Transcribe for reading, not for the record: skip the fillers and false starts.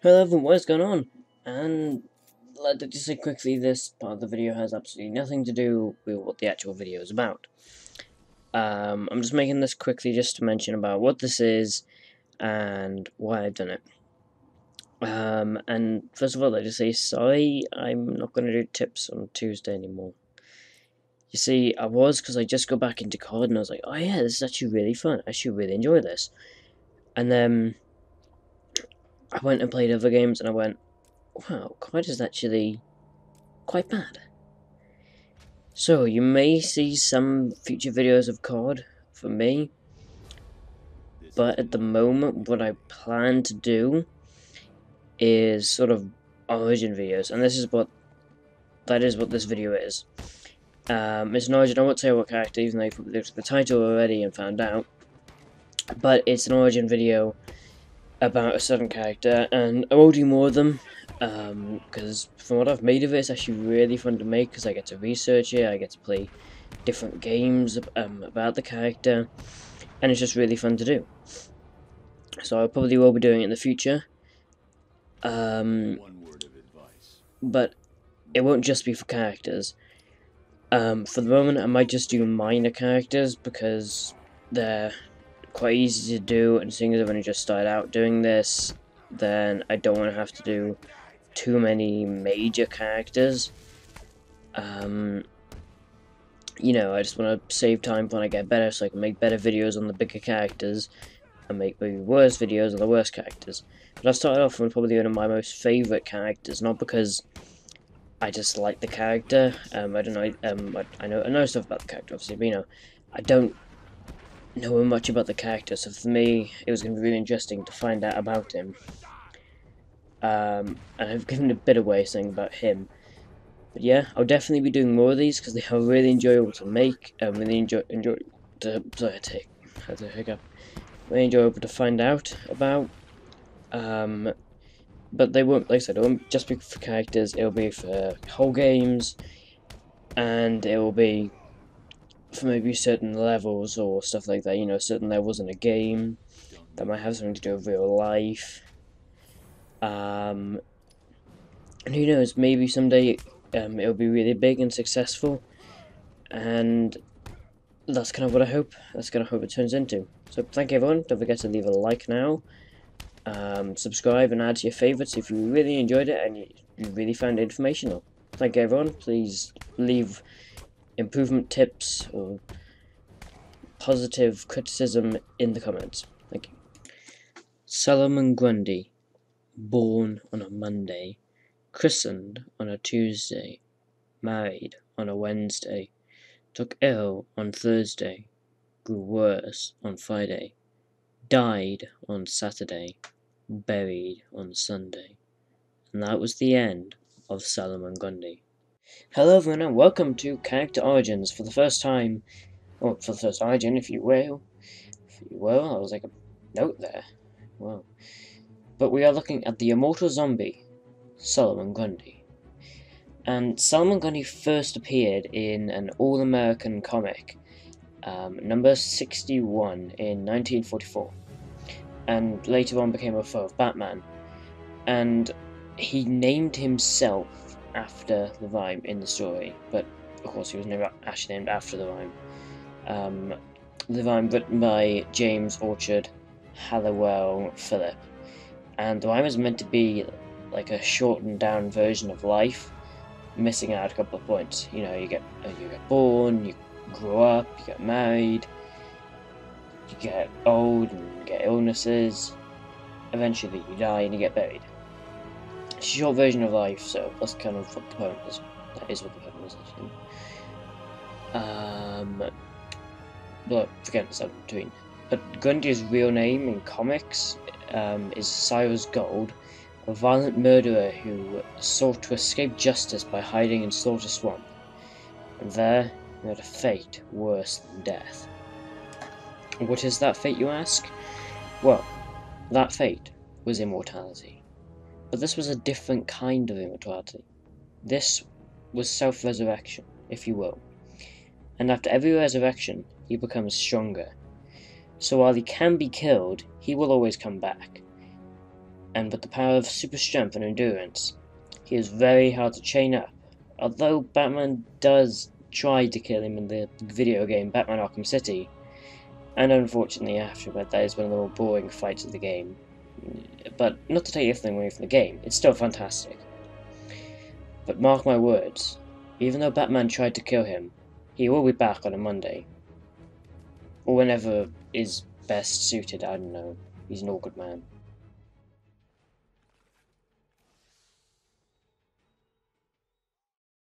Hello everyone, what is going on? And let me just say quickly, this part of the video has absolutely nothing to do with what the actual video is about. I'm just making this quickly just to mention about what this is and why I've done it. And first of all, I just say sorry, I'm not going to do tips on Tuesday anymore. You see, I was, because I just got back into COD and I was like, oh yeah, this is actually really fun, I should really enjoy this. And then I went and played other games and I went, wow, COD is actually quite bad. So, you may see some future videos of COD from me, but at the moment what I plan to do is sort of origin videos, and that is what this video is. It's an origin, I won't say what character, even though you probably looked at the title already and found out, but it's an origin video about a certain character, and I will do more of them, because from what I've made of it, it's actually really fun to make, because I get to research it, I get to play different games about the character, and it's just really fun to do. So I probably will be doing it in the future, but it won't just be for characters. For the moment, I might just do minor characters, because they're quite easy to do, and seeing as I've only just started out doing this, then I don't want to have to do too many major characters. You know, I just want to save time when I get better, so I can make better videos on the bigger characters, and make maybe worse videos on the worst characters. But I've started off with probably one of my most favourite characters, not because I just like the character, I don't know, I know stuff about the character, obviously, but, you know, I don't know much about the character, so for me, it was going to be really interesting to find out about him. And I've given a bit away saying about him. But yeah, I'll definitely be doing more of these because they are really enjoyable to make. Really enjoy to had a hiccup. Really enjoyable to find out about. But they won't, like I said, it won't just be for characters. It'll be for whole games, and it will be for maybe certain levels or stuff like that. You know, certain levels in a game that might have something to do with real life. And who knows? Maybe someday it'll be really big and successful, and that's kind of what I hope. That's kind of hope it turns into. So thank you everyone. Don't forget to leave a like now, subscribe and add to your favourites if you really enjoyed it and you really found it informational. Thank you everyone. Please leave improvement tips or positive criticism in the comments. Thank you. Solomon Grundy, born on a Monday, christened on a Tuesday, married on a Wednesday, took ill on Thursday, grew worse on Friday, died on Saturday, buried on Sunday. And that was the end of Solomon Grundy. Hello everyone and welcome to Character Origins for the first time, or for the first origin if you will. I was like a note there. Wow. But we are looking at the immortal zombie, Solomon Grundy. And Solomon Grundy first appeared in an all-American comic, number 61 in 1944, and later on became a foe of Batman. And he named himself after the rhyme in the story, but of course he was never actually named after the rhyme. The rhyme written by James Orchard Halliwell Phillip, and the rhyme is meant to be like a shortened down version of life, missing out a couple of points. You know, you get born, you grow up, you get married, you get old and you get illnesses, eventually you die and you get buried. It's a short version of life, so that's kind of what the poem is. That is what the poem is, actually. But forget what's in between. But Grundy's real name in comics is Cyrus Gold, a violent murderer who sought to escape justice by hiding in Slaughter Swamp, and there he met a fate worse than death. What is that fate, you ask? Well, that fate was immortality. But this was a different kind of immortality. This was self-resurrection, if you will. And after every resurrection, he becomes stronger. So while he can be killed, he will always come back. and with the power of super strength and endurance, he is very hard to chain up. Although Batman does try to kill him in the video game Batman Arkham City, and unfortunately I have to admit that is one of the more boring fights of the game. But not to take anything away from the game, it's still fantastic. But mark my words, even though Batman tried to kill him, he will be back on a Monday. Or whenever is best suited, I don't know. He's an awkward man.